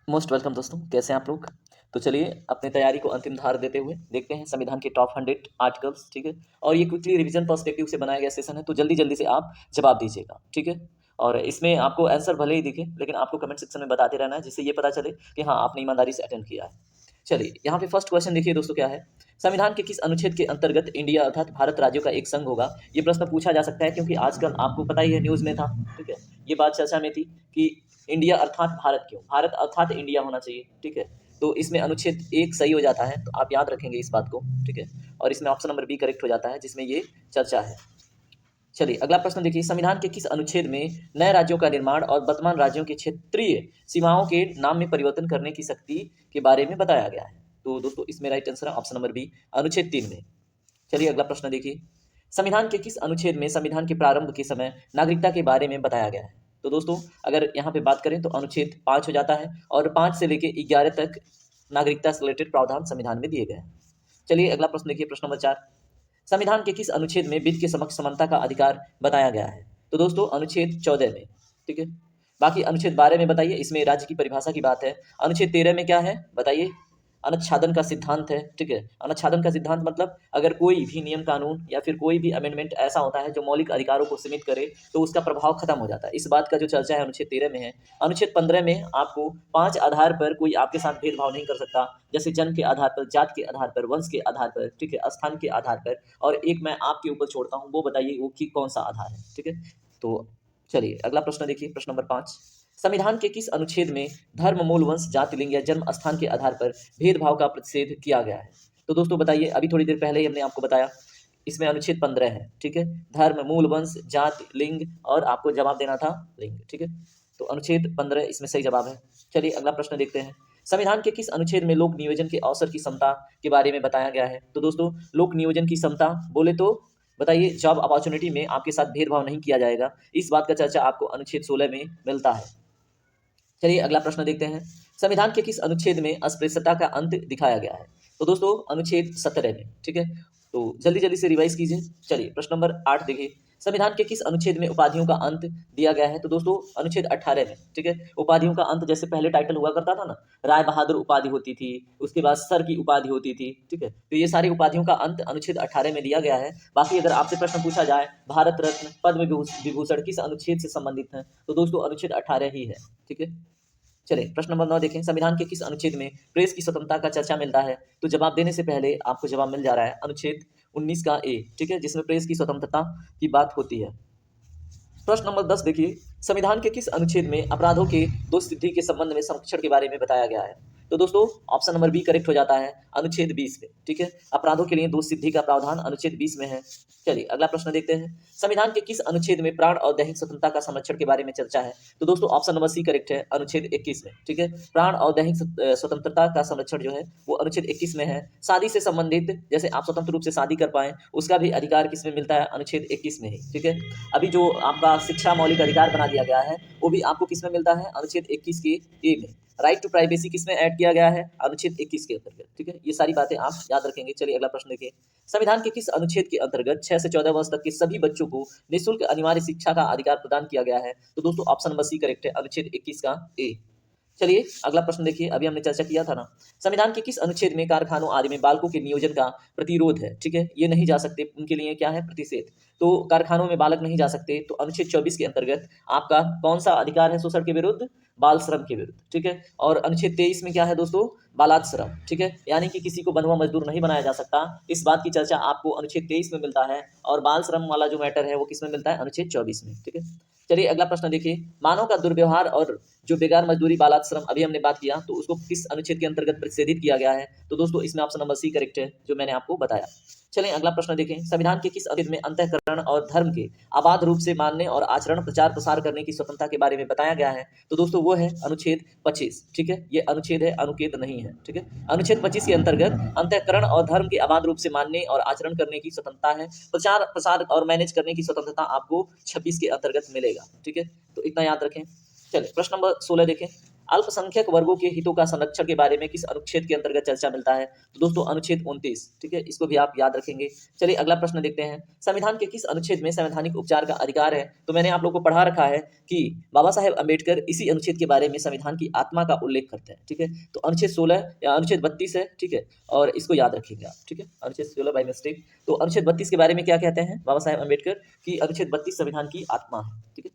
Most welcome दोस्तों, कैसे हैं आप लोग। तो चलिए अपनी तैयारी को अंतिम धार देते हुए देखते हैं संविधान के टॉप 100 आर्टिकल्स। ठीक है, और ये क्विकली रिवीजन पर्सपेक्टिव से बनाया गया सेशन है, तो जल्दी जल्दी से आप जवाब दीजिएगा। ठीक है, और इसमें आपको आंसर भले ही दिखे लेकिन आपको कमेंट सेक्शन में बताते रहना है, जिससे ये पता चले कि हाँ आपने ईमानदारी से अटेंड किया है। चलिए यहाँ पे फर्स्ट क्वेश्चन देखिए दोस्तों, क्या है। संविधान के किस अनुच्छेद के अंतर्गत इंडिया अर्थात भारत राज्यों का एक संघ होगा। ये प्रश्न पूछा जा सकता है क्योंकि आजकल आपको पता ही है, न्यूज़ में था। ठीक है, ये बात चर्चा में थी कि इंडिया अर्थात भारत क्यों, भारत अर्थात इंडिया होना चाहिए। ठीक है, तो इसमें अनुच्छेद 1 सही हो जाता है, तो आप याद रखेंगे इस बात को। ठीक है, और इसमें ऑप्शन नंबर बी करेक्ट हो जाता है, जिसमें ये चर्चा है। चलिए अगला प्रश्न देखिए, संविधान के किस अनुच्छेद में नए राज्यों का निर्माण और वर्तमान राज्यों की क्षेत्रीय सीमाओं के नाम में परिवर्तन करने की शक्ति के बारे में बताया गया है। तो दोस्तों इसमें राइट आंसर है ऑप्शन नंबर बी, अनुच्छेद 3 में। चलिए अगला प्रश्न देखिए, संविधान के किस अनुच्छेद में संविधान के प्रारंभ के समय नागरिकता के बारे में बताया गया है। तो दोस्तों अगर यहाँ पे बात करें तो अनुच्छेद 5 हो जाता है, और 5 से लेके 11 तक नागरिकता से रिलेटेड प्रावधान संविधान में दिए गए हैं। चलिए अगला प्रश्न देखिए, प्रश्न नंबर 4, संविधान के किस अनुच्छेद में विधि के समक्ष समानता का अधिकार बताया गया है। तो दोस्तों अनुच्छेद 14 में। ठीक है, बाकी अनुच्छेद 12 में बताइए, इसमें राज्य की परिभाषा की बात है। अनुच्छेद 13 में क्या है बताइए, अनुच्छादन का सिद्धांत है। ठीक है, अनुच्छादन का सिद्धांत मतलब अगर कोई भी नियम कानून या फिर कोई भी अमेंडमेंट ऐसा होता है जो मौलिक अधिकारों को सीमित करे तो उसका प्रभाव खत्म हो जाता है। इस बात का जो चर्चा है अनुच्छेद 13 में है। अनुच्छेद 15 में आपको 5 आधार पर कोई आपके साथ भेदभाव नहीं कर सकता, जैसे जन्म के आधार पर, जात के आधार पर, वंश के आधार पर, ठीक है, स्थान के आधार पर। और एक मैं आपके ऊपर छोड़ता हूँ, वो बताइए वो कि कौन सा आधार है। ठीक है, तो चलिए अगला प्रश्न देखिए, प्रश्न नंबर 5, संविधान के किस अनुच्छेद में धर्म, मूल, वंश, जाति, लिंग या जन्म स्थान के आधार पर भेदभाव का प्रतिषेध किया गया है। तो दोस्तों बताइए, अभी थोड़ी देर पहले ही हमने आपको बताया, इसमें अनुच्छेद 15 है। ठीक है, धर्म, मूल, वंश, जाति, लिंग, और आपको जवाब देना था लिंग। ठीक है, तो अनुच्छेद 15 इसमें सही जवाब है। चलिए अगला प्रश्न देखते हैं, संविधान के किस अनुच्छेद में लोक नियोजन के अवसर की समता के बारे में बताया गया है। तो दोस्तों लोक नियोजन की समता बोले तो बताइए, जॉब अपॉर्चुनिटी में आपके साथ भेदभाव नहीं किया जाएगा। इस बात का चर्चा आपको अनुच्छेद 16 में मिलता है। चलिए अगला प्रश्न देखते हैं, संविधान के किस अनुच्छेद में अस्पृश्यता का अंत दिखाया गया है। तो दोस्तों अनुच्छेद 17 में। ठीक है, तो जल्दी जल्दी से रिवाइज कीजिए। चलिए प्रश्न नंबर 8 देखिए, संविधान के किस अनुच्छेद में उपाधियों का अंत दिया गया है। तो दोस्तों अनुच्छेद 18 में। ठीक है, उपाधियों का अंत, जैसे पहले टाइटल हुआ करता था ना, राय बहादुर उपाधि होती थी, उसके बाद सर की उपाधि होती थी। ठीक है, तो ये सारी उपाधियों का अंत अनुच्छेद 18 में दिया गया है। बाकी अगर आपसे प्रश्न पूछा जाए भारत रत्न, पद्म विभूषण किस अनुच्छेद से संबंधित है, तो दोस्तों अनुच्छेद 18 ही है। ठीक है, चलिए प्रश्न नंबर 9 देखें, संविधान के किस अनुच्छेद में प्रेस की स्वतंत्रता का चर्चा मिलता है। तो जवाब देने से पहले आपको जवाब मिल जा रहा है, अनुच्छेद 19 का ए। ठीक है, जिसमें प्रेस की स्वतंत्रता की बात होती है। प्रश्न नंबर 10 देखिए, संविधान के किस अनुच्छेद में अपराधों के दोषसिद्धि के संबंध में संरक्षण के बारे में बताया गया है। तो दोस्तों ऑप्शन नंबर बी करेक्ट हो जाता है, अनुच्छेद 20 में। ठीक है, अपराधों के लिए दोष सिद्धि का प्रावधान अनुच्छेद 20 में है। चलिए अगला प्रश्न देखते हैं, संविधान के किस अनुच्छेद में प्राण और दैहिक स्वतंत्रता का संरक्षण के बारे में चर्चा है। तो दोस्तों ऑप्शन नंबर सी करेक्ट है, अनुच्छेद 21 में। ठीक है, प्राण और दैहिक स्वतंत्रता का संरक्षण जो है वो अनुच्छेद 21 में है। शादी से संबंधित, जैसे आप स्वतंत्र रूप से शादी कर पाए, उसका भी अधिकार किसमें मिलता है, अनुच्छेद 21 में ही। ठीक है, अभी जो आपका शिक्षा मौलिक अधिकार बना दिया गया है वो भी आपको किसमें मिलता है, अनुच्छेद 21 के ए में। राइट टू प्राइवेसी किसमें ऐड किया गया है, अनुच्छेद 21 के अंतर्गत। ठीक है, ये सारी बातें आप याद रखेंगे। चलिए अगला प्रश्न देखिए, संविधान के किस अनुच्छेद के अंतर्गत 6 से 14 वर्ष तक के सभी बच्चों को निःशुल्क अनिवार्य शिक्षा का अधिकार प्रदान किया गया है। तो दोस्तों ऑप्शन नंबर सी करेक्ट है, अनुच्छेद 21 का ए। चलिए अगला प्रश्न देखिए, अभी हमने चर्चा किया था ना, संविधान के किस अनुच्छेद में कारखानों आदि में बालकों के नियोजन का प्रतिरोध है। ठीक है, ये नहीं जा सकते, उनके लिए क्या है, प्रतिषेध। तो कारखानों में बालक नहीं जा सकते, तो अनुच्छेद 24 के अंतर्गत आपका कौन सा अधिकार है शोषण के विरुद्ध, बाल श्रम के विरुद्ध। ठीक है, और अनुच्छेद 23 में क्या है दोस्तों, बालात श्रम। ठीक है, यानी कि किसी को बंधुआ मजदूर नहीं बनाया जा सकता। इस बात की चर्चा आपको अनुच्छेद 23 में मिलता है, और बाल श्रम वाला जो मैटर है वो किसमें मिलता है, अनुच्छेद 24 में। ठीक है, चलिए अगला प्रश्न देखिए, मानव का दुर्व्यवहार और जो बेकार मजदूरी, बालात श्रम, अभी हमने बात किया, तो उसको किस अनुच्छेद के अंतर्गत प्रतिषेधित किया गया है। तो दोस्तों इसमें ऑप्शन नंबर सी करेक्ट है, जो मैंने आपको बताया। चलें अगला प्रश्न देखें, संविधान के किस अनुच्छेद में अंतःकरण और धर्म के अबाध रूप से मानने और आचरण, प्रचार प्रसार करने की स्वतंत्रता के बारे में बताया गया है। तो दोस्तों वो है अनुच्छेद 25। ठीक है, ये अनुच्छेद है, अनुच्छेद नहीं है। ठीक है, अनुच्छेद 25 के अंतर्गत अंतःकरण और धर्म के अबाध रूप से मानने और आचरण करने की स्वतंत्रता है, प्रचार प्रसार और मैनेज करने की स्वतंत्रता आपको 26 के अंतर्गत मिलेगा। ठीक है, तो इतना याद रखें। चलिए प्रश्न नंबर 16 देखें, अल्पसंख्यक वर्गों के हितों का संरक्षण के बारे में किस अनुच्छेद के अंतर्गत चर्चा मिलता है? तो दोस्तों अनुच्छेद 29, ठीक है, इसको भी आप याद रखेंगे। चलिए अगला प्रश्न देखते हैं, संविधान के किस अनुच्छेद में संवैधानिक उपचार का अधिकार है? तो मैंने आप लोग को पढ़ा रखा है कि बाबा साहेब अम्बेडकर इसी अनुच्छेद के बारे में संविधान की आत्मा का उल्लेख करते हैं, ठीक है। तो अनुच्छेद 16 या अनुच्छेद 32 है, ठीक है, और इसको याद रखिएगा, ठीक है, अनुच्छेद 16 बाय मिस्टेक। तो अनुच्छेद 32 के बारे में क्या कहते हैं बाबा साहेब अम्बेडकर की? अनुच्छेद 32 संविधान की आत्मा है, ठीक है।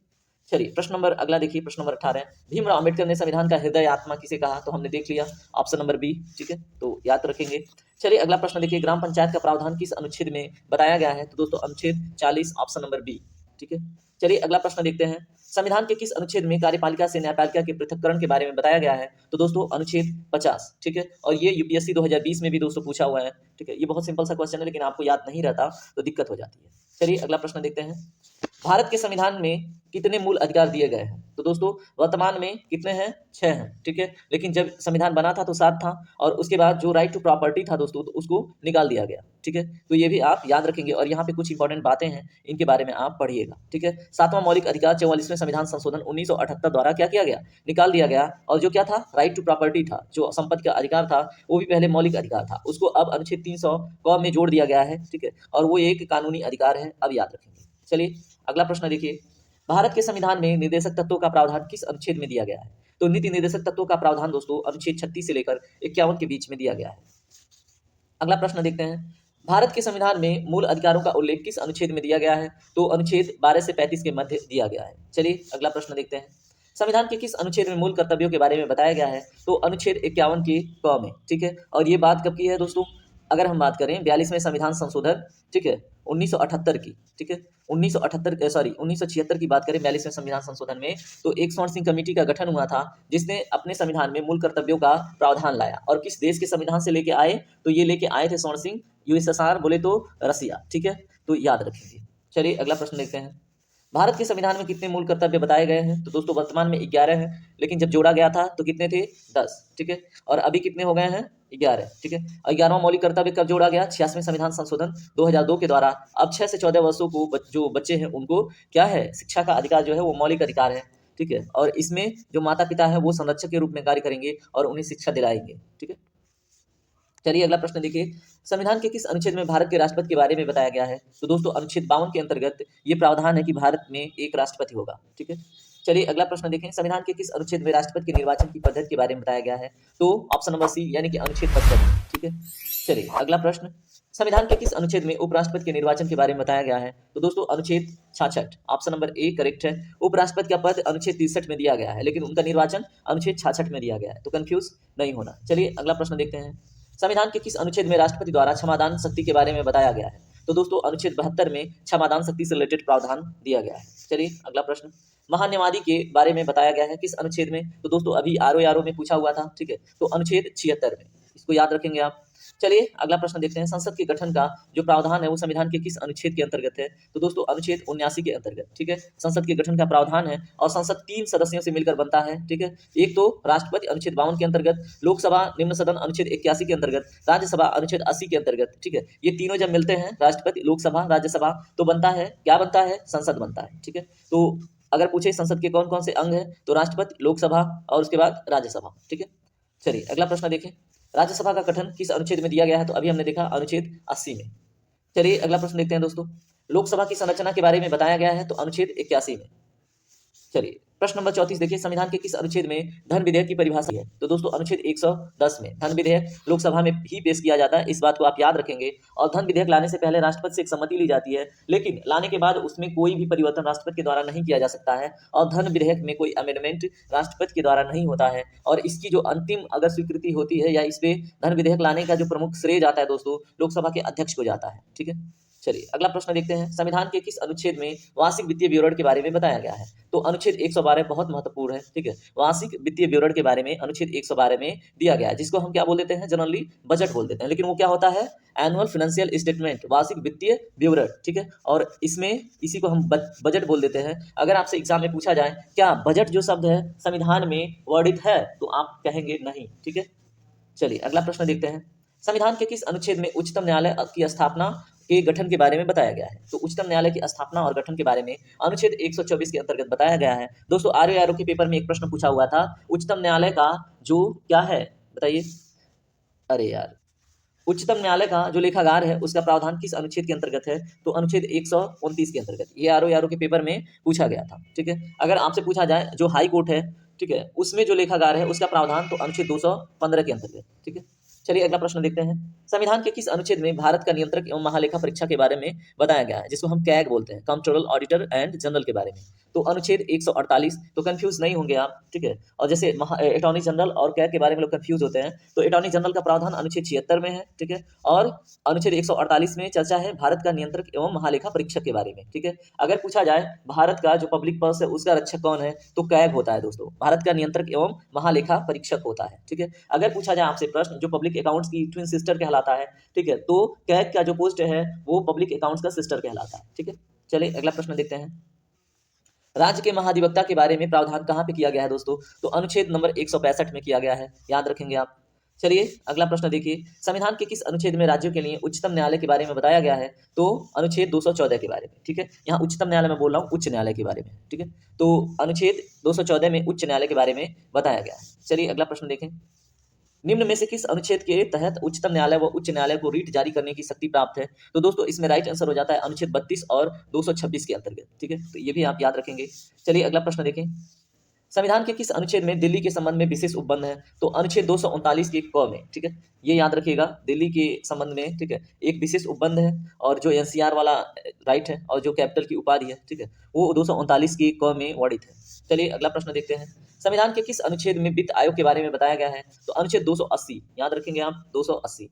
चलिए प्रश्न नंबर अगला देखिए, प्रश्न नंबर 18, भीमराव अम्बेडकर ने संविधान का हृदय आत्मा किसे कहा? तो हमने देख लिया, ऑप्शन नंबर बी, ठीक है, तो याद रखेंगे। चलिए अगला प्रश्न देखिए, ग्राम पंचायत का प्रावधान किस अनुच्छेद में बताया गया है? तो दोस्तों अनुच्छेद 40, ऑप्शन नंबर बी, ठीक है। चलिए अगला प्रश्न देखते हैं, संविधान के किस अनुच्छेद में कार्यपालिका से न्यायपालिका के पृथक्करण के बारे में बताया गया है? तो दोस्तों अनुच्छेद 50, ठीक है, और ये यूपीएससी 2020 में भी दोस्तों पूछा हुआ है, ठीक है। ये बहुत सिंपल सा क्वेश्चन है, लेकिन आपको याद नहीं रहता तो दिक्कत हो जाती है। चलिए अगला प्रश्न देखते हैं, भारत के संविधान में कितने मूल अधिकार दिए गए हैं? तो दोस्तों वर्तमान में कितने हैं? 6 हैं, ठीक है, लेकिन जब संविधान बना था तो 7 था, और उसके बाद जो राइट टू प्रॉपर्टी था दोस्तों, तो उसको निकाल दिया गया, ठीक है। तो ये भी आप याद रखेंगे, और यहाँ पे कुछ इंपॉर्टेंट बातें हैं, इनके बारे में आप पढ़िएगा, ठीक है। 7वां मौलिक अधिकार 44वें संविधान संशोधन 1978 द्वारा क्या किया गया? निकाल दिया गया, और जो क्या था? राइट टू प्रॉपर्टी था, जो संपत्ति का अधिकार था, वो भी पहले मौलिक अधिकार था, उसको अब अनुच्छेद 300 क में जोड़ दिया गया है, ठीक है, और वो एक कानूनी अधिकार है, अब याद रखेंगे। चलिए अगला प्रश्न देखिए, भारत के संविधान में निर्देशक तत्वों का प्रावधान किस अनुच्छेद में दिया गया है? तो नीति निर्देशक तत्वों का प्रावधान दोस्तों अनुच्छेद 36 से लेकर 51 के बीच में दिया गया है। अगला प्रश्न देखते हैं, भारत के संविधान में मूल अधिकारों का उल्लेख किस अनुच्छेद में दिया गया है? तो अनुच्छेद 12 से 35 के मध्य दिया गया है। चलिए अगला प्रश्न देखते हैं, संविधान के किस अनुच्छेद में मूल कर्तव्यों के बारे में बताया गया है? तो अनुच्छेद 51 के क में, ठीक है, और ये बात कब की है दोस्तों? अगर हम बात करें 42वें संविधान संशोधन, ठीक है, 1978 की, ठीक है, 1976 की बात करें 42वें संविधान संशोधन में, तो एक स्वर्ण सिंह कमेटी का गठन हुआ था, जिसने अपने संविधान में मूल कर्तव्यों का प्रावधान लाया, और किस देश के संविधान से लेके आए? तो ये लेके आए थे स्वर्ण सिंह, यूएसएसआर बोले तो रसिया, ठीक है, तो याद रखेंगे। चलिए अगला प्रश्न देखते हैं, भारत के संविधान में कितने मूल कर्तव्य बताए गए हैं? तो दोस्तों वर्तमान में 11 हैं, लेकिन जब जोड़ा गया था तो कितने थे? 10, ठीक है, और अभी कितने हो गए हैं? 11, ठीक है। 11वां मौलिक कर्तव्य कब जोड़ा गया? 86वें संविधान संशोधन 2002 के द्वारा। अब 6 से 14 वर्षों को जो बच्चे हैं उनको क्या है? शिक्षा का अधिकार जो है वो मौलिक अधिकार है, ठीक है, और इसमें जो माता पिता है वो संरक्षक के रूप में कार्य करेंगे और उन्हें शिक्षा दिलाएंगे, ठीक है। चलिए अगला प्रश्न देखिए, संविधान के किस अनुच्छेद में भारत के राष्ट्रपति के बारे में बताया गया है? तो दोस्तों अनुच्छेद 52 के अंतर्गत ये प्रावधान है कि भारत में एक राष्ट्रपति होगा, ठीक है। चलिए अगला प्रश्न देखें, संविधान के किस अनुच्छेद में राष्ट्रपति के निर्वाचन की पद्धति के बारे में बताया गया है? तो ऑप्शन नंबर सी, यानी कि अनुच्छेद 55, ठीक है। चलिए अगला प्रश्न, संविधान के किस अनुच्छेद में उपराष्ट्रपति के निर्वाचन के बारे में बताया गया है? तो दोस्तों अनुच्छेद 66, ऑप्शन नंबर ए करेक्ट है। उपराष्ट्रपति का पद अनुच्छेद 63 में दिया गया है, लेकिन उनका निर्वाचन अनुच्छेद 66 में दिया गया है, तो कंफ्यूज नहीं होना। चलिए अगला प्रश्न देखते हैं, संविधान के किस अनुच्छेद में राष्ट्रपति द्वारा क्षमादान शक्ति के बारे में बताया गया है? तो दोस्तों अनुच्छेद 72 में क्षमादान शक्ति से रिलेटेड प्रावधान दिया गया है। चलिए अगला प्रश्न, महान्यायवादी के बारे में बताया गया है किस अनुच्छेद में? तो दोस्तों अभी आरओ में पूछा हुआ था, ठीक है, तो अनुच्छेद 76 में, इसको याद रखेंगे आप। चलिए अगला प्रश्न देखते हैं, संसद के गठन का जो प्रावधान है वो संविधान के किस अनुच्छेद के अंतर्गत है? तो दोस्तों अनुच्छेद 79 के अंतर्गत, ठीक है, संसद के गठन का प्रावधान है, और संसद 3 सदस्यों से मिलकर बनता है, ठीक है। एक तो राष्ट्रपति अनुच्छेद 52 के अंतर्गत, लोकसभा निम्न सदन अनुच्छेद 81 के अंतर्गत, राज्यसभा अनुच्छेद 80 के अंतर्गत, ठीक है। ये तीनों जब मिलते हैं, राष्ट्रपति, लोकसभा, राज्यसभा, तो बनता है क्या? बनता है संसद बनता है, ठीक है। तो अगर पूछे संसद के कौन कौन से अंग हैं, तो राष्ट्रपति, लोकसभा और उसके बाद राज्यसभा, ठीक है। चलिए अगला प्रश्न देखें, राज्यसभा का गठन किस अनुच्छेद में दिया गया है? तो अभी हमने देखा अनुच्छेद 80 में। चलिए अगला प्रश्न देखते हैं दोस्तों, लोकसभा की संरचना के बारे में बताया गया है, तो अनुच्छेद 81 में। चलिए प्रश्न नंबर 34 देखिए, संविधान के किस अनुच्छेद में धन विधेयक की परिभाषा है? तो दोस्तों अनुच्छेद 110 में धन विधेयक लोकसभा में ही पेश किया जाता है, इस बात को आप याद रखेंगे। और धन विधेयक लाने से पहले राष्ट्रपति से एक सम्मति ली जाती है, लेकिन लाने के बाद उसमें कोई भी परिवर्तन राष्ट्रपति के द्वारा नहीं किया जा सकता है, और धन विधेयक में कोई अमेंडमेंट राष्ट्रपति के द्वारा नहीं होता है, और इसकी जो अंतिम अगर स्वीकृति होती है या इस पे धन विधेयक लाने का जो प्रमुख श्रेय जाता है दोस्तों, लोकसभा के अध्यक्ष को जाता है, ठीक है। चलिए अगला प्रश्न देखते हैं, संविधान के किस अनुच्छेद में वार्षिक वित्तीय विवरण के बारे में बताया गया है? तो अनुच्छेद 112 बहुत महत्वपूर्ण है, ठीक है, वार्षिक वित्तीय विवरण के बारे में अनुच्छेद 112 में दिया गया है, जिसको हम क्या बोल देते हैं? जनरली बजट बोल देते हैं, लेकिन वो क्या होता है? एनुअल फाइनेंशियल स्टेटमेंट, वार्षिक वित्तीय विवरण, ठीक है, और इसमें इसी को हम बजट बोल देते हैं। अगर आपसे एग्जाम में पूछा जाए क्या बजट जो शब्द है संविधान में वर्णित है, तो आप कहेंगे नहीं, ठीक है। चलिए अगला प्रश्न देखते हैं, संविधान के किस अनुच्छेद में उच्चतम न्यायालय की स्थापना के गठन के बारे में बताया गया है। तो उच्चतम न्यायालय की स्थापना और गठन के बारे में अनुच्छेद 124 के अंतर्गत बताया गया है। दोस्तों आरओ के पेपर में एक प्रश्न पूछा हुआ था, उच्चतम न्यायालय का जो क्या है बताइए, अरे यार, उच्चतम न्यायालय का जो लेखागार है उसका प्रावधान किस अनुच्छेद के अंतर्गत है, तो अनुच्छेद 129 के अंतर्गत। ये आरओ के पेपर में पूछा गया था, ठीक है। अगर आपसे पूछा जाए जो हाई कोर्ट है, ठीक है, उसमें जो लेखागार है उसका प्रावधान तो अनुच्छेद 215 के अंतर्गत, ठीक है। चलिए अगला प्रश्न देखते हैं, संविधान के किस अनुच्छेद में भारत का नियंत्रक एवं महालेखा परीक्षा के बारे में बताया गया है, जिसको हम कैग बोलते हैं, कंट्रोलर ऑडिटर एंड जनरल के बारे में। तो अनुच्छेद 148, तो कंफ्यूज नहीं होंगे आप, ठीक है। और जैसे अटॉर्नी जनरल और कैग के बारे में लोग कंफ्यूज होते हैं, तो अटॉर्नी जनरल का प्रावधान अनुच्छेद 76 में है, ठीक है। और अनुच्छेद 148 में चर्चा है भारत का नियंत्रक एवं महालेखा परीक्षक के बारे में, ठीक है। अगर पूछा जाए भारत का जो पब्लिक पर्स है उसका रक्षक कौन है, तो कैग होता है दोस्तों, भारत का नियंत्रक एवं महालेखा परीक्षक होता है, ठीक है। अगर पूछा जाए आपसे प्रश्न जो पब्लिक अकाउंट्स की ट्विन सिस्टर कहलाता है, ठीक है, तो कैग का जो पोस्ट है वो पब्लिक अकाउंट्स का सिस्टर कहलाता है, ठीक है। चलिए अगला प्रश्न देखते हैं, राज्य के महाधिवक्ता के बारे में प्रावधान कहाँ पे किया गया है दोस्तों, तो अनुच्छेद नंबर 165 में किया गया है, याद रखेंगे आप। चलिए अगला प्रश्न देखिए, संविधान के किस अनुच्छेद में राज्यों के लिए उच्चतम न्यायालय के बारे में बताया गया है, तो अनुच्छेद 214 के बारे में, ठीक है। यहाँ उच्चतम न्यायालय में बोल रहा हूँ, उच्च न्यायालय के बारे में, ठीक है। तो अनुच्छेद 214 में उच्च न्यायालय के बारे में बताया गया है। चलिए अगला प्रश्न देखें, निम्न में से किस अनुच्छेद के तहत उच्चतम न्यायालय व उच्च न्यायालय को रीट जारी करने की शक्ति प्राप्त है, तो दोस्तों इसमें राइट आंसर हो जाता है अनुच्छेद 32 और 226 के अंतर्गत, ठीक है। तो ये भी आप याद रखेंगे। चलिए अगला प्रश्न देखें, संविधान के किस अनुच्छेद में दिल्ली के संबंध में विशेष उपबंध है, तो अनुच्छेद 239 के क में, ठीक है। ये याद रखिएगा, दिल्ली के संबंध में, ठीक है, एक विशेष उपबंध है, और जो एनसीआर वाला राइट है और जो कैपिटल की उपाधि है, ठीक है, वो 239 के क में वर्णित है। चलिए अगला प्रश्न देखते हैं, संविधान के किस अनुच्छेद में वित्त आयोग के बारे में बताया गया है, तो अनुच्छेद 280, याद रखेंगे आप, 280।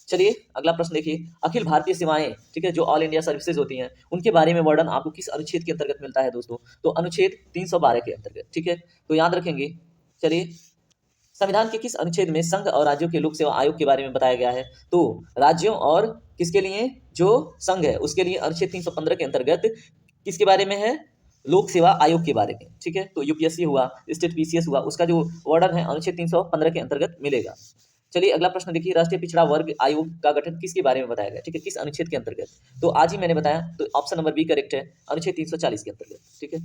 चलिए अगला प्रश्न देखिए, अखिल भारतीय सेवाएं, ठीक है, जो ऑल इंडिया सर्विसेज होती हैं उनके बारे में वर्णन आपको किस अनुच्छेद के अंतर्गत मिलता है दोस्तों, तो अनुच्छेद 312 के अंतर्गत, ठीक है। तो याद रखेंगे। चलिए, संविधान के किस अनुच्छेद में संघ और राज्यों के लोक सेवा आयोग के बारे में बताया गया है, तो राज्यों और किसके लिए, जो संघ है उसके लिए अनुच्छेद 315 के अंतर्गत किसके बारे में है, लोक सेवा आयोग के बारे में, ठीक है। तो यूपीएससी हुआ, स्टेट पीसीएस हुआ, उसका जो वर्णन है अनुच्छेद 315 के अंतर्गत मिलेगा। चलिए अगला प्रश्न देखिए, राष्ट्रीय पिछड़ा वर्ग आयोग का गठन किसके बारे में बताया गया, ठीक है, किस अनुच्छेद के अंतर्गत, तो आज ही मैंने बताया, तो ऑप्शन नंबर बी करेक्ट है, अनुच्छेद 340 के अंतर्गत, ठीक है।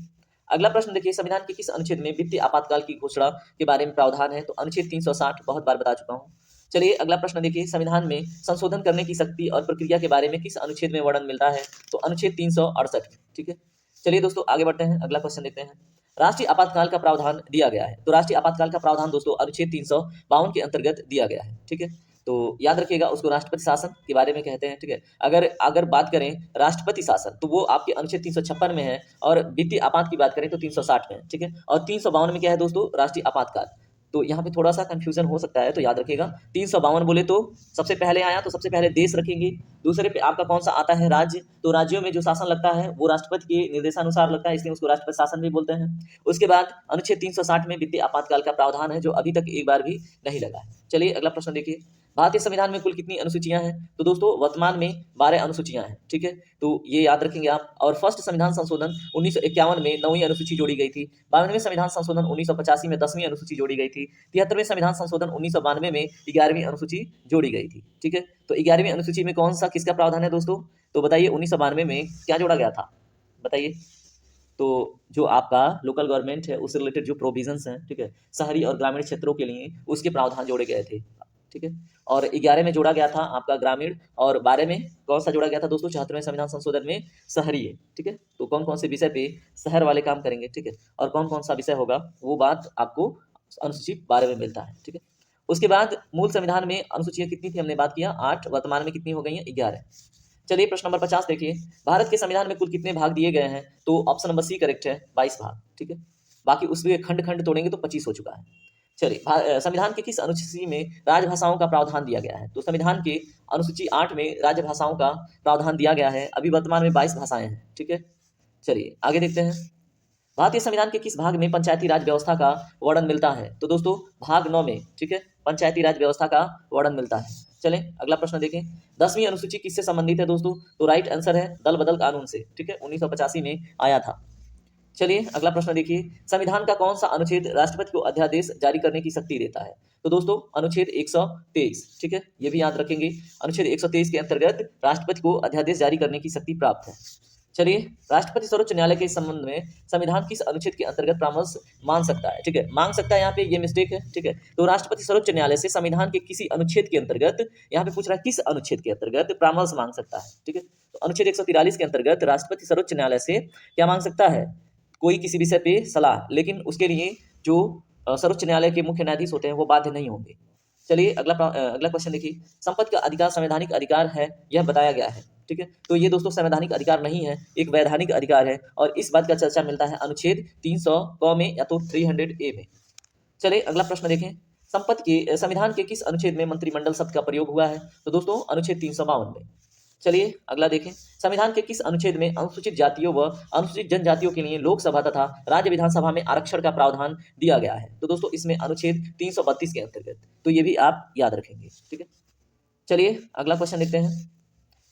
अगला प्रश्न देखिए, संविधान के किस अनुच्छेद में वित्तीय आपातकाल की घोषणा के बारे में प्रावधान है, तो अनुच्छेद 360, बहुत बार बता चुका हूँ। चलिए अगला प्रश्न देखिए, संविधान में संशोधन करने की शक्ति और प्रक्रिया के बारे में किस अनुच्छेद में वर्णन मिलता है, तो अनुच्छेद 368 में, ठीक है। चलिए दोस्तों आगे बढ़ते हैं, अगला क्वेश्चन देखते हैं, राष्ट्रीय आपातकाल का प्रावधान दिया गया है, तो राष्ट्रीय आपातकाल का प्रावधान दोस्तों अनुच्छेद 352 के अंतर्गत दिया गया है, ठीक है। तो याद रखिएगा, उसको राष्ट्रपति शासन के बारे में कहते हैं, ठीक है। अगर अगर बात करें राष्ट्रपति शासन, तो वो आपके अनुच्छेद 356 में है, और वित्तीय आपात की बात करें तो 360 में है, ठीक है। और 352 में क्या है दोस्तों, राष्ट्रीय आपातकाल। तो यहाँ पे थोड़ा सा कंफ्यूजन हो सकता है, तो याद रखिएगा, 352 बोले तो सबसे पहले आया, तो सबसे पहले देश रखेंगे, दूसरे पे आपका कौन सा आता है, राज्य, तो राज्यों में जो शासन लगता है वो राष्ट्रपति के निर्देशानुसार लगता है, इसलिए उसको राष्ट्रपति शासन भी बोलते हैं। उसके बाद अनुच्छेद 360 में वित्तीय आपातकाल का प्रावधान है, जो अभी तक एक बार भी नहीं लगा है। चलिए अगला प्रश्न देखिए, भारतीय संविधान में कुल कितनी अनुसूचियां हैं, तो दोस्तों वर्तमान में 12 अनुसूचियां हैं, ठीक है। तो ये याद रखेंगे आप। और फर्स्ट संविधान संशोधन 1951 में 9वीं अनुसूची जोड़ी गई थी, 92वें संविधान संशोधन 1985 में 10वीं अनुसूची जोड़ी गई थी, 73वें संविधान संशोधन 1992 में 11वीं अनुसूची जोड़ी गई थी, ठीक है। तो 11वीं अनुसूची में कौन सा किसका प्रावधान है दोस्तों, तो बताइए 1992 में क्या जोड़ा गया था, बताइए। तो जो आपका लोकल गवर्नमेंट है उससे रिलेटेड जो प्रोविजंस हैं, ठीक है, शहरी और ग्रामीण क्षेत्रों के लिए उसके प्रावधान जोड़े गए थे, ठीक है। और 11 में जोड़ा गया था आपका ग्रामीण, और 12 में कौन सा जोड़ा गया था दोस्तों, 74वें संविधान संशोधन में शहरी है, ठीक है। तो कौन कौन से विषय पे शहर वाले काम करेंगे, ठीक है, और कौन कौन सा विषय होगा वो बात आपको अनुसूची 12 में मिलता है, ठीक है। उसके बाद मूल संविधान में अनुसूचियां कितनी थी, हमने बात किया 8, वर्तमान में कितनी हो गई हैं, 11। चलिए प्रश्न नंबर 50 देखिए, भारत के संविधान में कुल कितने भाग दिए गए हैं, तो ऑप्शन नंबर सी करेक्ट है, 22 भाग, ठीक है। बाकी उसमें खंड खंड तोड़ेंगे तो 25 हो चुका है। चलिए, संविधान के किस अनुसूची में राजभाषाओं का प्रावधान दिया गया है, तो संविधान के अनुसूची 8 में राजभाषाओं का प्रावधान दिया गया है, अभी वर्तमान में 22 भाषाएं हैं, ठीक है। चलिए आगे देखते हैं, भारतीय संविधान के किस भाग में पंचायती राज व्यवस्था का वर्णन मिलता है, तो दोस्तों भाग 9 में, ठीक है, पंचायती राज व्यवस्था का वर्णन मिलता है। चलें अगला प्रश्न देखें, 10वीं अनुसूची किससे संबंधित है दोस्तों, तो राइट आंसर है दल बदल कानून से, ठीक है, 1985 में आया था। चलिए अगला प्रश्न देखिए, संविधान का कौन सा अनुच्छेद राष्ट्रपति को अध्यादेश जारी करने की शक्ति देता है? तो दोस्तों अनुच्छेद 123, ठीक है, ये भी याद रखेंगे। अनुच्छेद 123 के अंतर्गत राष्ट्रपति को अध्यादेश जारी करने की शक्ति प्राप्त है। चलिए, राष्ट्रपति सर्वोच्च न्यायालय के संबंध में संविधान किस अनुच्छेद के अंतर्गत परामर्श मांग सकता है? ठीक है, मांग सकता है, यहाँ पे ये मिस्टेक है। ठीक है, तो राष्ट्रपति सर्वोच्च न्यायालय से संविधान के किसी अनुच्छेद के अंतर्गत, यहाँ पे पूछ रहा है किस अनुच्छेद के अंतर्गत परामर्श मांग सकता है। ठीक है, तो अनुच्छेद 143 के अंतर्गत राष्ट्रपति सर्वोच्च न्यायालय से क्या मांग सकता है? कोई किसी विषय पे सलाह, लेकिन उसके लिए जो सर्वोच्च न्यायालय के मुख्य न्यायाधीश होते हैं वो बाध्य नहीं होंगे। चलिए अगला क्वेश्चन देखिए, संपत्ति का अधिकार संवैधानिक अधिकार है यह बताया गया है। ठीक है, तो ये दोस्तों संवैधानिक अधिकार नहीं है, एक वैधानिक अधिकार है, और इस बात का चर्चा मिलता है अनुच्छेद 300 क में या तो 300A में। चलिए अगला प्रश्न देखें, संपत्ति के संविधान के किस अनुच्छेद में मंत्रिमंडल शब्द का प्रयोग हुआ है? तो दोस्तों अनुच्छेद 352 में। चलिए अगला देखें, संविधान के किस अनुच्छेद में अनुसूचित जातियों व अनुसूचित जनजातियों के लिए लोकसभा तथा राज्य विधानसभा में आरक्षण का प्रावधान दिया गया है? तो दोस्तों इसमें अनुच्छेद 332 के अंतर्गत, तो ये भी आप याद रखेंगे। ठीक है, चलिए अगला क्वेश्चन देखते हैं,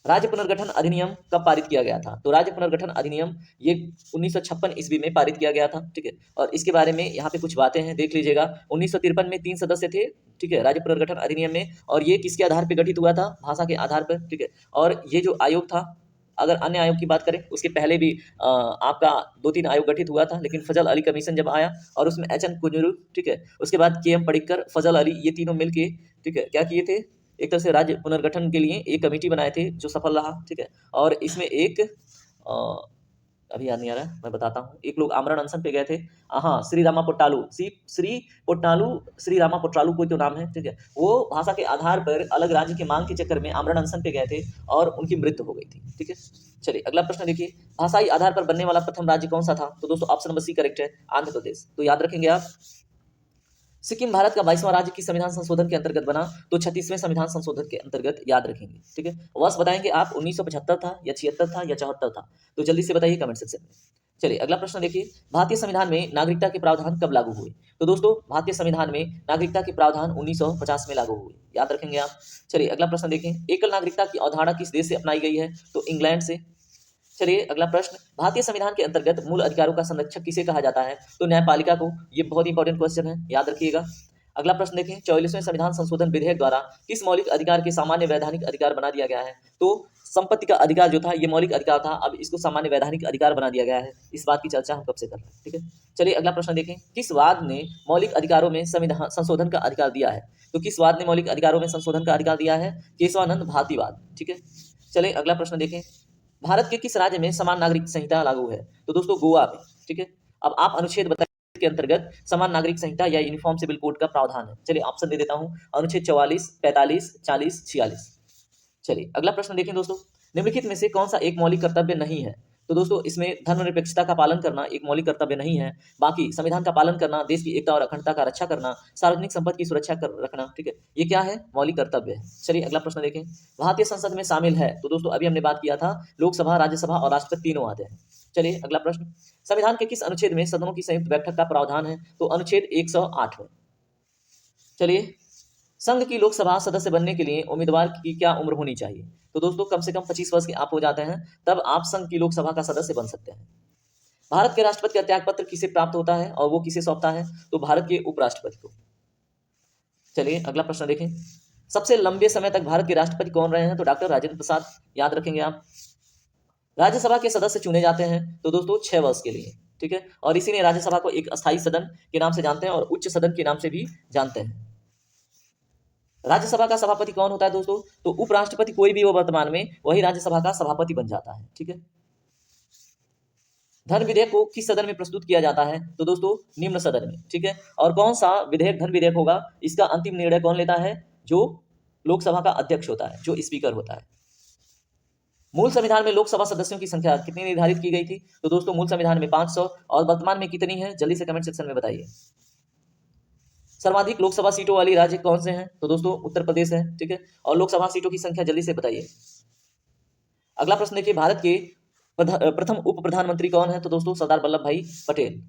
राज्य पुनर्गठन अधिनियम कब पारित किया गया था? तो राज्य पुनर्गठन अधिनियम ये 1956 ईस्वी में पारित किया गया था। ठीक है, और इसके बारे में यहाँ पे कुछ बातें हैं, देख लीजिएगा। 1953 में 3 सदस्य थे, ठीक है, राज्य पुनर्गठन अधिनियम में, और ये किसके आधार पर गठित हुआ था? भाषा के आधार पर। ठीक है, और ये जो आयोग था, अगर अन्य आयोग की बात करें, उसके पहले भी आपका 2-3 आयोग गठित हुआ था, लेकिन फजल अली कमीशन जब आया और उसमें HN कुंजरू, ठीक है, उसके बाद KM पडिक्कर, फजल अली, ये तीनों मिलके, ठीक है, क्या किए थे? एक तरह से राज्य पुनर्गठन के लिए एक कमेटी बनाए थे जो सफल रहा। ठीक है, और इसमें एक अभी याद नहीं आ रहा है, मैं बताता हूँ। एक लोग आमरण अनशन पे गए थे, हाँ, श्री रामा पोट्टालू, श्री रामा पोट्टालू कोई तो नाम है। ठीक है, वो भाषा के आधार पर अलग राज्य की मांग के चक्कर में आमरण अनशन पे गए थे और उनकी मृत्यु हो गई थी। ठीक है, चलिए अगला प्रश्न देखिए, भाषाई आधार पर बनने वाला प्रथम राज्य कौन सा था? तो दोस्तों ऑप्शन नंबर सी करेक्ट है, आंध्र प्रदेश। तो याद रखेंगे आप। सिक्किम भारत का 22वां राज्य किस संविधान संशोधन के अंतर्गत बना? तो 36वें संविधान संशोधन के अंतर्गत, याद रखेंगे। ठीक है, वर्ष बताएंगे आप, 1975 था या 76 था या 74 था? तो जल्दी से बताइए कमेंट सेक्शन में। चलिए अगला प्रश्न देखिए, भारतीय संविधान में नागरिकता के प्रावधान कब लागू हुए? तो दोस्तों भारतीय संविधान में नागरिकता के प्रावधान 1950 में लागू हुए, याद रखेंगे आप। चलिए अगला प्रश्न देखें, एकल नागरिकता की अवधारणा किस देश से अपनाई गई है? तो इंग्लैंड से। चलिए अगला प्रश्न, भारतीय संविधान के अंतर्गत मूल अधिकारों का संरक्षक किसे कहा जाता है? तो न्यायपालिका को। ये बहुत इंपॉर्टेंट क्वेश्चन है, याद रखिएगा। अगला प्रश्न देखें, 44वें संविधान संशोधन विधेयक द्वारा किस मौलिक अधिकार के सामान्य वैधानिक अधिकार बना दिया गया है? तो संपत्ति का अधिकार जो था ये मौलिक अधिकार था, अब इसको सामान्य वैधानिक अधिकार बना दिया गया है। इस बात की चर्चा हम कब से कर रहे हैं। ठीक है, चलिए अगला प्रश्न देखें, किस वाद ने मौलिक अधिकारों में संविधान संशोधन का अधिकार दिया है? तो किस वाद ने मौलिक अधिकारों में संशोधन का अधिकार दिया है? केशवानंद भारतीवाद। ठीक है, चलिए अगला प्रश्न देखें, भारत के किस राज्य में समान नागरिक संहिता लागू है? तो दोस्तों गोवा में। ठीक है, अब आप अनुच्छेद बताइए के अंतर्गत समान नागरिक संहिता या यूनिफॉर्म सिविल कोड का प्रावधान है। चलिए ऑप्शन दे देता हूं, अनुच्छेद 44, 45, 40, 46। चलिए अगला प्रश्न देखें दोस्तों, निम्नलिखित में से कौन सा एक मौलिक कर्तव्य नहीं है? तो दोस्तों इसमें धर्मनिरपेक्षता का पालन करना एक मौलिक कर्तव्य नहीं है। बाकी संविधान का पालन करना, देश की एकता और अखंडता का रक्षा करना, सार्वजनिक संपत्ति की सुरक्षा रखना, ठीक है, ये क्या है? मौलिक कर्तव्य है। चलिए अगला प्रश्न देखें, भारतीय संसद में शामिल है? तो दोस्तों अभी हमने बात किया था, लोकसभा, राज्यसभा और राष्ट्रपति तीनों आते हैं। चलिए अगला प्रश्न, संविधान के किस अनुच्छेद में सदनों की संयुक्त बैठक का प्रावधान है? तो अनुच्छेद 108 में। चलिए, संघ की लोकसभा सदस्य बनने के लिए उम्मीदवार की क्या उम्र होनी चाहिए? तो दोस्तों कम से कम 25 वर्ष के आप हो जाते हैं, तब आप संघ की लोकसभा का सदस्य बन सकते हैं। भारत के राष्ट्रपति का त्याग पत्र किसे प्राप्त होता है और वो किसे सौंपता है? तो भारत के उपराष्ट्रपति को। चलिए अगला प्रश्न देखें, सबसे लंबे समय तक भारत के राष्ट्रपति कौन रहे हैं? तो डॉक्टर राजेंद्र प्रसाद, याद रखेंगे आप। राज्यसभा के सदस्य चुने जाते हैं तो दोस्तों 6 वर्ष के लिए। ठीक है, और इसी ने राज्यसभा को एक अस्थायी सदन के नाम से जानते हैं और उच्च सदन के नाम से भी जानते हैं। राज्यसभा का सभापति कौन होता है दोस्तों? तो उपराष्ट्रपति कोई भी हो वर्तमान में, वही राज्यसभा का सभापति बन जाता है। ठीक है, धन विधेयक को किस सदन में प्रस्तुत किया जाता है? तो दोस्तों निम्न सदन में। ठीक है, और कौन सा विधेयक धन विधेयक होगा, इसका अंतिम निर्णय कौन लेता है? जो लोकसभा का अध्यक्ष होता है, जो स्पीकर होता है। मूल संविधान में लोकसभा सदस्यों की संख्या कितनी निर्धारित की गई थी? तो दोस्तों मूल संविधान में 500, और वर्तमान में कितनी है? जल्दी से कमेंट सेक्शन में बताइए। सर्वाधिक लोकसभा सीटों वाली राज्य कौन से हैं? तो दोस्तों उत्तर प्रदेश है। ठीक है, और लोकसभा सीटों की संख्या जल्दी से बताइए। अगला प्रश्न देखिए, भारत के प्रथम उप प्रधानमंत्री कौन है? तो दोस्तों सरदार वल्लभ भाई पटेल।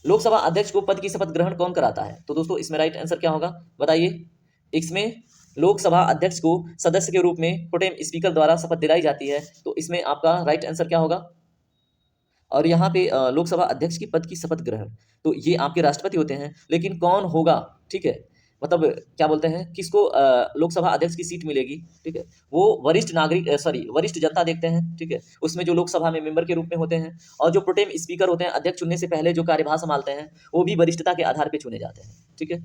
लोकसभा अध्यक्ष को पद की शपथ ग्रहण कौन कराता है? तो दोस्तों इसमें राइट आंसर क्या होगा, बताइए। इसमें लोकसभा अध्यक्ष को सदस्य के रूप में प्रोटेम स्पीकर द्वारा शपथ दिलाई जाती है, तो इसमें आपका राइट आंसर क्या होगा? और यहाँ पे लोकसभा अध्यक्ष की पद की शपथ ग्रहण, तो ये आपके राष्ट्रपति होते हैं, लेकिन कौन होगा, ठीक है, मतलब क्या बोलते हैं, किसको लोकसभा अध्यक्ष की सीट मिलेगी, ठीक है, वो वरिष्ठ नागरिक वरिष्ठ जनता देखते हैं, ठीक है, उसमें जो लोकसभा में मेंबर के रूप में होते हैं, और जो प्रोटेम स्पीकर होते हैं, अध्यक्ष चुनने से पहले जो कार्यभार संभालते हैं, वो भी वरिष्ठता के आधार पर चुने जाते हैं, ठीक है।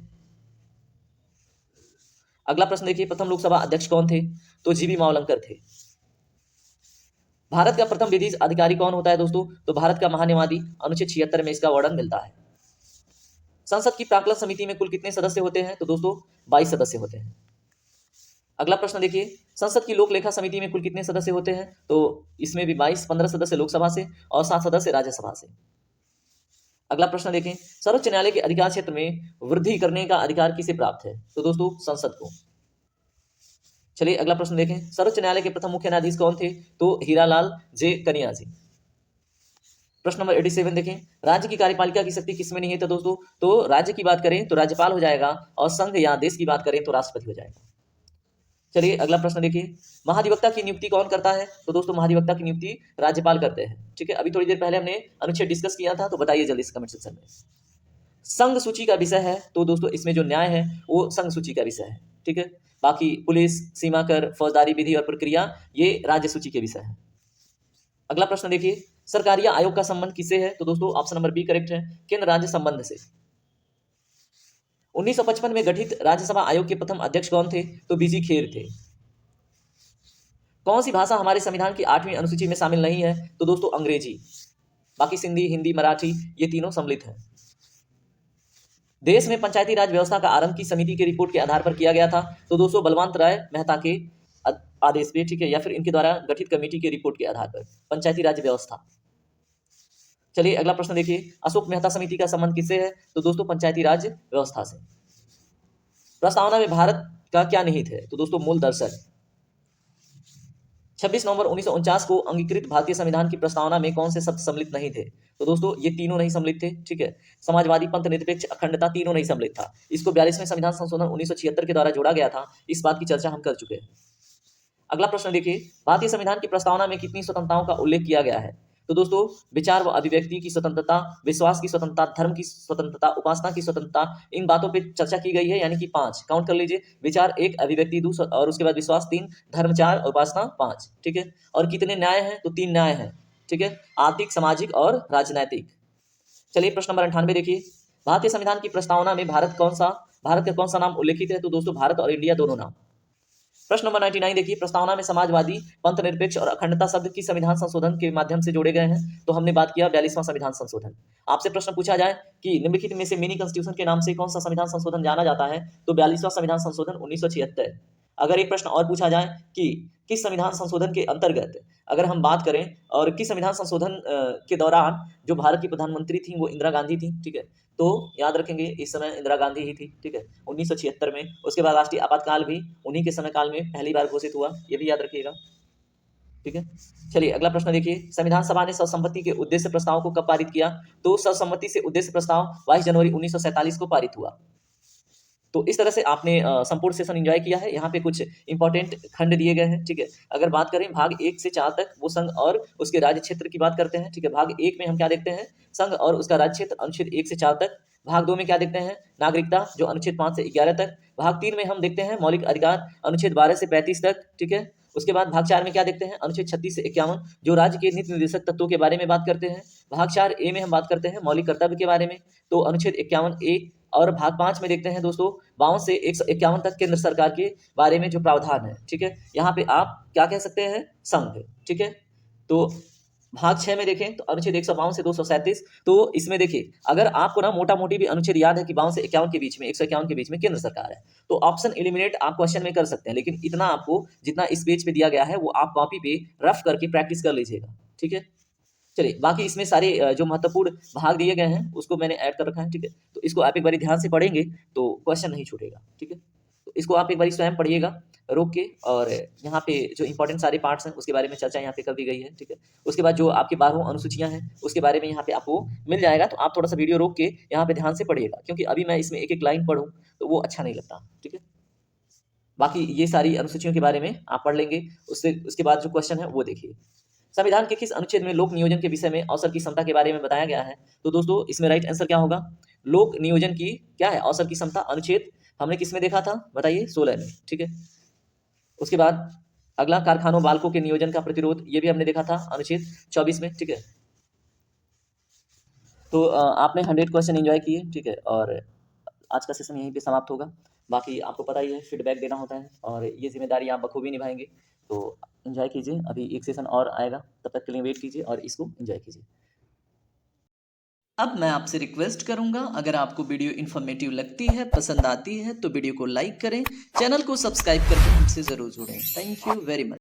अगला प्रश्न देखिए, प्रथम लोकसभा अध्यक्ष कौन थे, तो जीबी मावलंकर थे। भारत का प्रथम विधि अधिकारी कौन होता है दोस्तों, तो भारत का महान्यायवादी, अनुच्छेद 76 में इसका वर्णन मिलता है। संसद की प्राक्कलन समिति में कुल कितने सदस्य होते हैं, तो दोस्तों 22 सदस्य होते हैं। अगला प्रश्न देखिए, संसद की लोक लेखा समिति में कुल कितने सदस्य होते हैं, तो इसमें भी 22, 15 सदस्य लोकसभा से और 7 सदस्य राज्यसभा से। अगला प्रश्न देखें, सर्वोच्च न्यायालय के अधिकार क्षेत्र में वृद्धि करने का अधिकार किसे प्राप्त है, तो दोस्तों संसद को। चलिए अगला प्रश्न देखें, सर्वोच्च न्यायालय के प्रथम मुख्य न्यायाधीश कौन थे, तो हीरालाल जे कनिया जी। प्रश्न नंबर 87 देखें, राज्य की कार्यपालिका की शक्ति किसमें नहीं है, तो दोस्तों तो राज्य की बात करें तो राज्यपाल हो जाएगा, और संघ या देश की बात करें तो राष्ट्रपति हो जाएगा। चलिए अगला प्रश्न देखिए, महाधिवक्ता की नियुक्ति कौन करता है, तो दोस्तों महाधिवक्ता की नियुक्ति राज्यपाल करते हैं, ठीक है। अभी थोड़ी देर पहले हमने अनुच्छेद डिस्कस किया था, तो बताइए जल्दी से कमेंट सेक्शन में। संघ सूची का विषय है, तो दोस्तों इसमें जो न्याय है वो संघ सूची का विषय है, ठीक है। बाकी पुलिस, सीमा कर, फौजदारी विधि और प्रक्रिया ये राज्य सूची के विषय है। अगला प्रश्न देखिए, सरकारिया आयोग का संबंध किससे है, तो दोस्तों ऑप्शन नंबर बी करेक्ट है, केंद्र राज्य संबंध से। 1955 में गठित राज्यसभा आयोग के प्रथम अध्यक्ष कौन थे, तो बीजी खेर थे। कौन सी भाषा हमारे संविधान की 8वीं अनुसूची में शामिल नहीं है, तो दोस्तों अंग्रेजी। बाकी सिंधी, हिंदी, मराठी ये तीनों सम्मिलित हैं। देश में पंचायती राज व्यवस्था का आरंभ की समिति की रिपोर्ट के आधार पर किया गया था, तो दोस्तों बलवंत राय मेहता के आदेश पे, ठीक है, या फिर इनके द्वारा गठित कमेटी के रिपोर्ट के आधार पर पंचायती राज व्यवस्था। चलिए अगला प्रश्न देखिए, अशोक मेहता समिति का संबंध किससे है, तो दोस्तों पंचायती राज व्यवस्था से। प्रस्तावना में भारत का क्या निहित है, तो दोस्तों मूल दर्शन। 26 नवंबर 1949 को अंगीकृत भारतीय संविधान की प्रस्तावना में कौन से शब्द सम्मिलित नहीं थे, तो दोस्तों ये तीनों नहीं सम्मिलित थे, ठीक है। समाजवादी, पंथ निरपेक्ष, अखंडता तीनों नहीं सम्मिलित था। इसको 42वें संविधान संशोधन 1976 के द्वारा जोड़ा गया था, इस बात की चर्चा हम कर चुके हैं। अगला प्रश्न देखिए, भारतीय संविधान की प्रस्तावना में कितनी स्वतंत्रताओं का उल्लेख किया गया है, तो दोस्तों विचार व अभिव्यक्ति की स्वतंत्रता, विश्वास की स्वतंत्रता, धर्म की स्वतंत्रता, उपासना की स्वतंत्रता, इन बातों पे चर्चा की गई है, यानी कि 5 काउंट कर लीजिए। विचार 1, अभिव्यक्ति 2 और उसके बाद विश्वास 3, धर्म 4 और उपासना 5, ठीक है। और कितने न्याय हैं, तो 3 न्याय हैं, ठीक है, आर्थिक, सामाजिक और राजनैतिक। चलिए प्रश्न नंबर 98 देखिए, भारतीय संविधान की प्रस्तावना में भारत का कौन सा नाम उल्लेखित है, तो दोस्तों भारत और इंडिया दोनों नाम। प्रश्न नंबर 99 देखिए, प्रस्तावना में समाजवादी, पंथ निरपेक्ष और अखंडता शब्द की संविधान संशोधन के माध्यम से जोड़े गए हैं, तो हमने बात किया 42वां संविधान संशोधन। आपसे प्रश्न पूछा जाए कि निम्नलिखित में से मिनी कॉन्स्टिट्यूशन के नाम से कौन सा संविधान संशोधन जाना जाता है, तो 42वां संविधान संशोधन 1976। अगर एक प्रश्न और पूछा जाए कि किस संविधान संशोधन के अंतर्गत अगर हम बात करें और किस संविधान संशोधन के दौरान जो भारत की प्रधानमंत्री थी वो इंदिरा गांधी थी, ठीक है, तो याद रखेंगे इस समय इंदिरा गांधी ही थी, ठीक है, 1976 में। उसके बाद राष्ट्रीय आपातकाल भी उन्हीं के समय काल में पहली बार घोषित हुआ, ये भी याद रखिएगा, ठीक है। चलिए अगला प्रश्न देखिए, संविधान सभा ने सर्वसम्मति के उद्देश्य प्रस्ताव को कब पारित किया, तो सर्वसम्मति से उद्देश्य प्रस्ताव 22 जनवरी 1947 को पारित हुआ। तो इस तरह से आपने संपूर्ण सेशन एंजॉय किया है। यहाँ पे कुछ इंपॉर्टेंट खंड दिए गए हैं, ठीक है। अगर बात करें भाग 1 से 4 तक, वो संघ और उसके राज्य क्षेत्र की बात करते हैं, ठीक है। भाग 1 में हम क्या देखते हैं, संघ और उसका राज्य क्षेत्र, अनुच्छेद 1 से 4 तक। भाग 2 में क्या देखते हैं, नागरिकता, जो अनुच्छेद 5 से 11 तक। भाग 3 में हम देखते हैं मौलिक अधिकार, अनुच्छेद 12 से 35 तक, ठीक है। उसके बाद भाग 4 में क्या देखते हैं, अनुच्छेद 36 से 51, जो राज्य के नीति निर्देशक तत्वों के बारे में बात करते हैं। भाग 4 ए में हम बात करते हैं मौलिक कर्तव्य के बारे में, तो अनुच्छेद 51 ए। और भाग 5 में देखते हैं दोस्तों 52 से 151 तक केंद्र सरकार के बारे में जो प्रावधान है, ठीक है। यहाँ पे आप क्या कह सकते हैं, संघ, ठीक है। तो भाग 6 में देखें तो अनुच्छेद 152 से 237, तो इसमें देखिए अगर आपको ना मोटा मोटी भी अनुच्छेद याद है कि 52 से 51 के बीच में, 151 के बीच में केंद्र सरकार है, तो ऑप्शन एलिमिनेट आप क्वेश्चन में कर सकते हैं, लेकिन इतना आपको जितना इस पेज पे दिया गया है वो आप कॉपी पे रफ करके प्रैक्टिस कर लीजिएगा, ठीक है। चलिए बाकी इसमें सारे जो महत्वपूर्ण भाग दिए गए हैं उसको मैंने ऐड कर रखा है, ठीक है। तो इसको आप एक बारी ध्यान से पढ़ेंगे तो क्वेश्चन नहीं छूटेगा, ठीक है। तो इसको आप एक बारी स्वयं पढ़िएगा रोक के, और यहाँ पे जो इंपॉर्टेंट सारे पार्ट्स हैं उसके बारे में चर्चा यहाँ पे कर दी गई है, ठीक है। उसके बाद जो आपकी 12 अनुसूचियाँ हैं उसके बारे में यहाँ पे आपको मिल जाएगा, तो आप थोड़ा सा वीडियो रोक के यहाँ पे ध्यान से पढ़िएगा, क्योंकि अभी मैं इसमें एक एक लाइन पढ़ूँ तो वो अच्छा नहीं लगता, ठीक है। बाकी ये सारी अनुसूचियों के बारे में आप पढ़ लेंगे, उसके बाद जो क्वेश्चन है वो देखिए। संविधान के किस अनुच्छेद में लोक नियोजन के विषय में अवसर की समता के बारे में बताया गया है? तो दोस्तों इसमें राइट आंसर क्या होगा? लोक नियोजन की क्या है? अवसर की समता अनुच्छेद हमने किस में देखा था? बताइए 16 में, ठीक है। उसके बाद अगला कारखानों बालकों के नियोजन का प्रतिरोध, ये भी हमने देखा था अनुच्छेद 24 में, ठीक है। तो आपने 100 क्वेश्चन एंजॉय किए, ठीक है, और आज का सेशन यहीं पे समाप्त होगा। बाकी आपको पता ही है फीडबैक देना होता है और ये जिम्मेदारी आप बखूबी निभाएंगे, तो एंजॉय कीजिए। अभी एक सेशन और आएगा, तब तक के लिए वेट कीजिए और इसको एंजॉय कीजिए। अब मैं आपसे रिक्वेस्ट करूंगा, अगर आपको वीडियो इन्फॉर्मेटिव लगती है, पसंद आती है, तो वीडियो को लाइक करें, चैनल को सब्सक्राइब करके हमसे ज़रूर जुड़ें। Thank you very much.